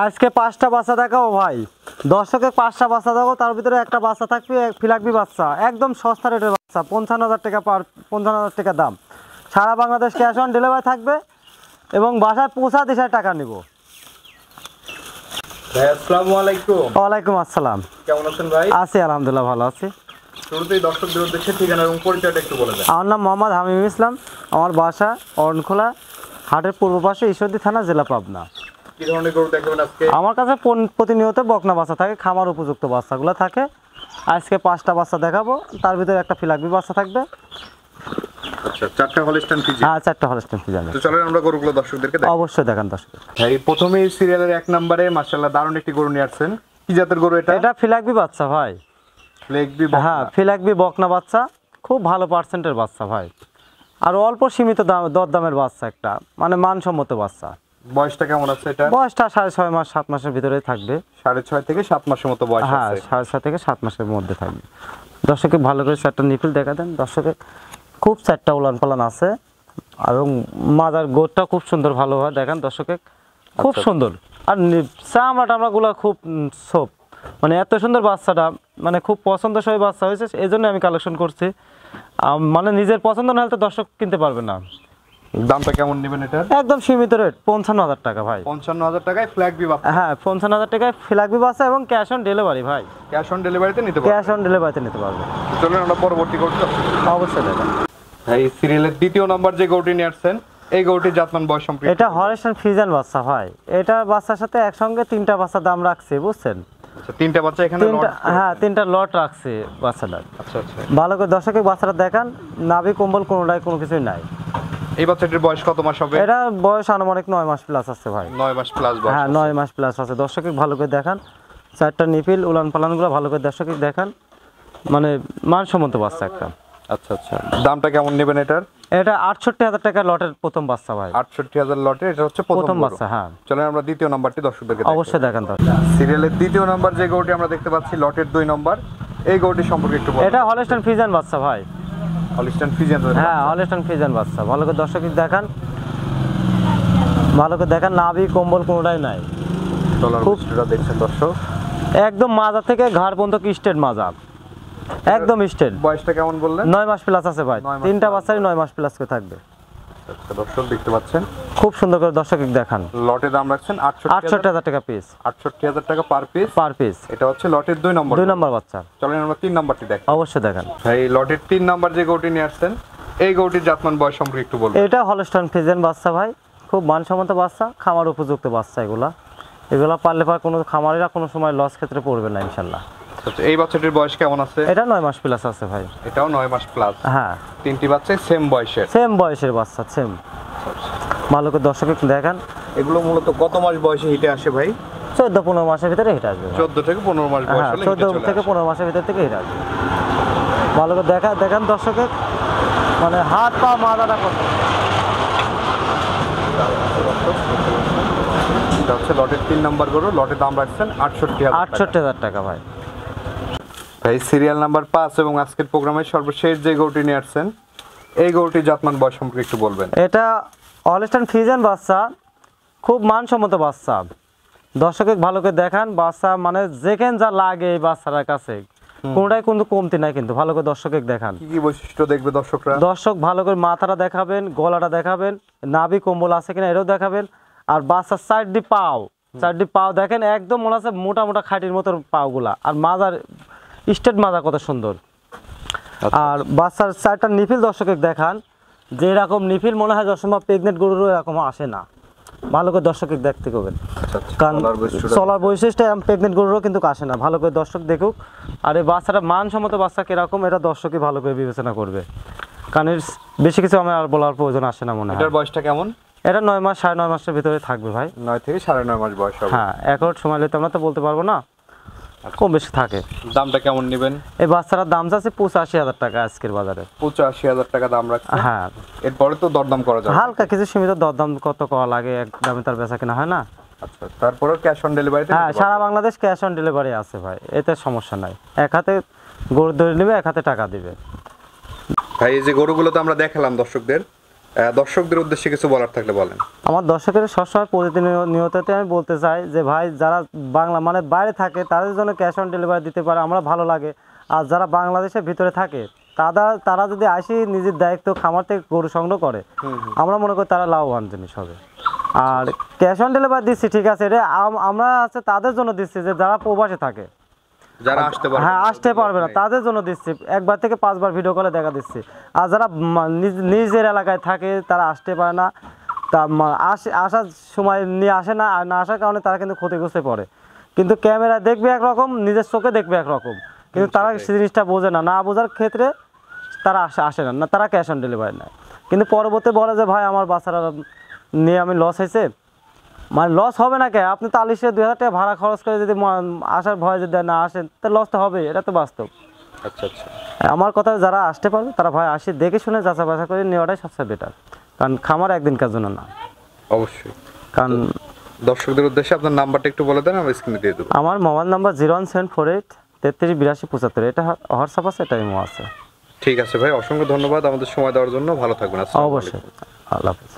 আজকে 5টা বাচ্চা দেখাবো ভাই। দর্শকে 5টা বাচ্চা দেখাবো, তার ভিতরে একটা বাচ্চা থাকবে ফিলাকবি বাচ্চা, একদম সস্তা রেটের বাচ্চা, 55,000 টাকা 55,000 টাকা দাম। সারা বাংলাদেশ ক্যাশ অন ডেলিভারি থাকবে এবং বাসায় পৌঁছা 10,000 টাকা নিব। ভাই আসসালামু আলাইকুম। ওয়ালাইকুম আসসালাম। কেমন আছেন ভাই? আছি আলহামদুলিল্লাহ, ভালো আছি। শুরুতেই দর্শকদের উদ্দেশ্যে ঠিকানা এবং পরিচয়টা একটু বলে দেন। আমার নাম মোহাম্মদ হামিম ইসলাম, আমার বাসা অরণখোলা হাটের পূর্ব পাশে, ঈশ্বরদী থানা, জেলা পাবনা। কি ধরনের গরু দেখাবেন আজকে? আমার কাছে প্রতিনিয়ত বকনা বাচ্চা থাকে, খামার উপযুক্ত বাচ্চাগুলো থাকে। আজকে 5টা বাচ্চা দেখাবো, তার ভিতরে একটা ফিলাকবি বাচ্চা থাকবে। আচ্ছা, 4টা হলস্টাইন ফ্রিজিয়ান। হ্যাঁ, 4টা হলস্টাইন ফ্রিজিয়ান। তো চলেন আমরা গরুগুলো দর্শকদেরকে দেখাই। অবশ্যই দেখান দর্শক। ভাই প্রথমেই সিরিয়ালের 1 নম্বরে মাশাআল্লাহ দারুণ একটি গরু নিয়ে আসছেন। কি জাতের গরু এটা? এটা ফিলাকবি বাচ্চা ভাই। ফ্লেগবি? হ্যাঁ, ফিলাকবি বকনা বাচ্চা, খুব ভালো পার্সেন্টের বাচ্চা ভাই, আর অল্প সীমিত দরদামের বাচ্চা, একটা মানে মানসম্মত বাচ্চা। বয়সটা কেমন আছে এটা? বয়সটা 6.5 মাস 7 মাসের ভিতরে থাকবে। 6.5 থেকে 7 মাসের মতো বয়স হ্যাঁ, আছে। 6.5 থেকে 7 মাসের মধ্যে থাকবে। দর্শকে ভালো করে 4টা নিপিল দেখা দেন। দর্শকে খুব 4টা উলান পালান আছে, এবং মাজার গোটটা খুব সুন্দর, ভালো হয় দেখেন দর্শকে, খুব সুন্দর। আর চামড়া টামড়াগুলো খুব সোপ, মানে এত সুন্দর বাচ্চাটা, মানে খুব পছন্দসই বাচ্চা হয়েছে, এই জন্য আমি কালেকশন করছি। মানে নিজের পছন্দ না হলে তো দর্শক কিনতে পারবে না। দামটা কেমন নেবেন এটা? একদম সীমিত রেট, 55,000 টাকা ভাই। 55,000 টাকায় ফ্লেগবি বাচ্চা? হ্যাঁ, 55,000 টাকায় ফিলাকবি বাচ্চা এবং ক্যাশ অন ডেলিভারি ভাই। ক্যাশ অন ডেলিভারিতে নিতে পারবেন? ক্যাশ অন ডেলিভারিতে নিতে পারবে। চলুন আমরা পরবর্তী গরুটি অবশ্যই দেখেন। ভাই সিরিয়ালের 2য় নম্বর যে গরুটি নিয়ে আসছেন, এই গরুটির জাতমান বয়স সম্পর্কে? এটা হলস্টাইন ফ্রিজিয়ান বাচ্চা ভাই। এটা বাচ্চার সাথে একসঙ্গে 3টা বাচ্চা দাম রাখছে, বুঝছেন? আচ্ছা, 3টা বাচ্চা এখানে লট? হ্যাঁ, 3টা লট রাখছে বাচ্চাটা। আচ্ছা আচ্ছা। ভালো করে দর্শকের বাচ্চাটা দেখান, নাভি কম্বল কোনোটাই কোনো কিছুই নাই। এই বাচ্চাটির বয়স কত মাস হবে? এটা বয়স আনুমানিক 9 মাস প্লাস আছে ভাই। 9 মাস প্লাস বয়স? হ্যাঁ, 9 মাস প্লাস আছে। দর্শকে ভালো করে দেখান, 4টা নিপিল উলান পালানগুলো ভালো করে দর্শকে দেখান, মানে মানসম্মত বাচ্চা একটা। আচ্ছা আচ্ছা। দামটা কেমন নেবেন এটার? এটা 68,000 টাকা লটের প্রথম বাচ্চা ভাই। 68,000 লটে এটা হচ্ছে প্রথম বাচ্চা। হ্যাঁ, চলেন আমরা 2য় নাম্বারটি দর্শকদেরকে দেখাই। অবশ্যই দেখান। সিরিয়ালের 2য় নাম্বার যে গরুটি আমরা দেখতে পাচ্ছি, লটের 2 নম্বর, এই গরুটি সম্পর্কে একটু বলুন। এটা হলস্টাইন ফ্রিজিয়ান বাচ্চা ভাই। Holstein Friesian? হ্যাঁ, হলস্টাইন ফ্রিজিয়ান বাচ্চা। ভালো করে দর্শকে দেখান, ভালো করে দেখান, নাভি কম্বল কোনোটাই নাই। খুব দেখছেন দর্শক, একদম মাজা থেকে ঘাড় পর্যন্ত স্ট্রেট মাজা, একদম স্ট্রেট। বয়সটা কেমন বললেন? 9 মাস প্লাস আছে ভাই। 3টা বাচ্চারই 9 মাস প্লাস করে থাকবে। আচ্ছা, দর্শক দেখতে পাচ্ছেন, খুব সুন্দর করে দর্শকে দেখান। লটে দাম রাখছেন 68,000 টাকা পিস। 68,000 টাকা পার পিস? Per piece. এটা হচ্ছে লটের 2 নম্বর? 2 নম্বর বাচ্চা। চলেন আমরা 3 নাম্বারটি দেখাই। অবশ্যই দেখান। ভাই লটের 3 নাম্বার যে গরুটি নিয়ে আসছেন, এই গরুটির জাতমান বয়স সম্পর্কে একটু বলুন। এটা হলস্টাইন ফ্রিজিয়ান বাচ্চা ভাই, খুব মানসম্মত বাচ্চা, খামার উপযুক্ত বাচ্চা। এগুলা পারলে পার কোনো খামারিরা কোনো সময় লস ক্ষেত্রে পড়বে না ইনশাল্লাহ। আচ্ছা, এই বাচ্চাটির বয়স কেমন আছে? এটা 9 মাস প্লাস আছে ভাই। এটাও 9 মাস প্লাস? হ্যাঁ, 3টি বাচ্চাই সেম বয়সের? সেম বয়সের বাচ্চা, সেম। ভালো করে দর্শকে দেখান। এগুলো মূলত কত মাস বয়সে হিটে আসে ভাই? 14-15 মাসের ভিতরে হিট আসবে। 14 থেকে 15 মাস বয়স হলে হিটে চলে আসে? 14 থেকে 15 মাসের ভিতর থেকে হিট আসবে। ভালো করে দেখান দর্শকে, মানে হাত পা মাথাটা কত। এটা হচ্ছে লটের 3 নাম্বার গরু, লটের দাম রাখছেন 68,000 টাকা ভাই। ভাই সিরিয়াল নাম্বার 5 এবং আজকের প্রোগ্রামের সর্বশেষ যে গরুটি নিয়ে আসছেন, এই গরুটির জাতমান বয়স সম্পর্কে একটু বলবেন। এটা হলস্টাইন ফ্রিজিয়ান বাচ্চা, খুব মানসম্মত বাচ্চা। দর্শকে ভালো করে দেখান, বাচ্চা মানে যেখানে যা লাগে এই বাচ্চাটার কাছে কোনটাই কিন্তু কমতি নাই, কিন্তু ভালো করে দর্শকে দেখান। কি কি বৈশিষ্ট্য দেখবে দর্শকরা? দর্শক ভালো করে মাথাটা দেখাবেন, গলাটা দেখাবেন, নাভি কম্বল আছে কিনা এটাও দেখাবেন, আর বাচ্চার চারটি পাও দেখেন, একদম মনে আছে মোটা মোটা খাটির মতো পাওগুলা, আর মাজার স্টেট মাজা কত সুন্দর। আর বাচ্চার 4টা নিফিল দর্শকে দেখান, যে এরকম নিফিল মনে হয় দর্শক প্রেগনেন্ট গরুরও এরকম আসে না। ভালো করে দর্শকে দেখতে করবেন, কারণ চলার বৈশিষ্ট্য প্রেগনেন্ট গরুরও কিন্তু আসে না। ভালো করে দর্শক দেখুক। আর এই বাচ্চাটা মানসম্মত বাচ্চা কিরকম, এটা দর্শকই ভালো করে বিবেচনা করবে, কারণ এর বেশি কিছু আমার আর বলার প্রয়োজন আসে না মনে হয়। এটার বয়সটা কেমন? এটা 9 মাস 9.5 মাসের ভিতরে থাকবে ভাই। 9 থেকে 9.5 মাস বয়স হবে? হ্যাঁ, এখন সময় নিতে আমরা তো বলতে পারবো না, কম বেশি থাকে। দামটা কেমন নেবেন? এই বাচ্চাটার দাম আছে 85,000 টাকা আজকের বাজারে। 85,000 টাকা দাম রাখছেন? হ্যাঁ। এরপরে তো দরদাম করা যাবে? হালকা কিছু সীমিত দরদাম কত করা লাগে, এক দামে তার বেচা কিনা হয় না। আচ্ছা, তারপরে ক্যাশ অন ডেলিভারিতে? হ্যাঁ, সারা বাংলাদেশ ক্যাশ অন ডেলিভারি আছে ভাই, এতে সমস্যা নাই। এক হাতে গরু ধরে নেবে, এক হাতে টাকা দিবে। ভাই এই যে গরুগুলো তো আমরা দেখালাম দর্শকদের, দর্শকদের উদ্দেশ্যে কিছু বলার থাকলে বলেন। আমার দর্শকের সবসময় প্রতিনিয়ততে আমি বলতে চাই যে ভাই যারা বাংলা মানে বাইরে থাকে তাদের জন্য ক্যাশ অন ডেলিভারি দিতে পারে আমরা ভালো লাগে। আর যারা বাংলাদেশের ভিতরে থাকে তারা যদি আসি নিজের দায়িত্ব খামার থেকে গরু সংগ্রহ করে, আমরা মনে করি তারা লাভবান জিনিস হবে। আর ক্যাশ অন ডেলিভারি দিচ্ছি ঠিক আছে, এটা আমরা আছে তাদের জন্য দিচ্ছি যে যারা প্রবাসে থাকে, যারা আসতে পারবে হ্যাঁ আসতে পারবে না তাদের জন্য দিচ্ছি, 1 বার থেকে 5 বার ভিডিও কলে দেখা দিচ্ছি। আর যারা নিজের এলাকায় থাকে তারা আসতে পারে না, তা আসার সময় নিয়ে আসে না, আর না আসার কারণে তারা কিন্তু ক্ষতিগ্রস্ত পড়ে। কিন্তু ক্যামেরা দেখবে একরকম, নিজের চোখে দেখবে একরকম, কিন্তু তারা সেই জিনিসটা বোঝে না, না বোঝার ক্ষেত্রে তারা আসে না, তারা ক্যাশ অন ডেলিভারি নেয়। কিন্তু পরবর্তী বলে যে ভাই আমার বাচ্চারা নিয়ে আমি লস হয়েছে, মানে লস হবে না কে, আপনি 40-2000 টাকা ভাড়া খরচ করে যদি আসার ভয় যদি না আসেন তাহলে লস তো হবে, এটা তো বাস্তব। আচ্ছা আচ্ছা, আমার কথা যারা আসতে পারবে তারা ভাই আসি দেখে শুনে যাচাই বাছাই করে নেওয়াটাই সবচেয়ে বেটার, কারণ খামার একদিনকার জন্য না। অবশ্যই। কারণ দর্শকদের উদ্দেশ্যে আপনার নাম্বারটা একটু বলে দেন, আমি স্ক্রিনে দিয়ে দেবো। আমার মোবাইল নাম্বার 01748 338275, এটা হোয়াটসঅ্যাপ আছে, এটা ইমো আছে। ঠিক আছে ভাই, অসংখ্য ধন্যবাদ আমাদের সময় দেওয়ার জন্য। ভালো থাকবেন। আসসালামু আলাইকুম। অবশ্যই, আল্লাহ হাফেজ।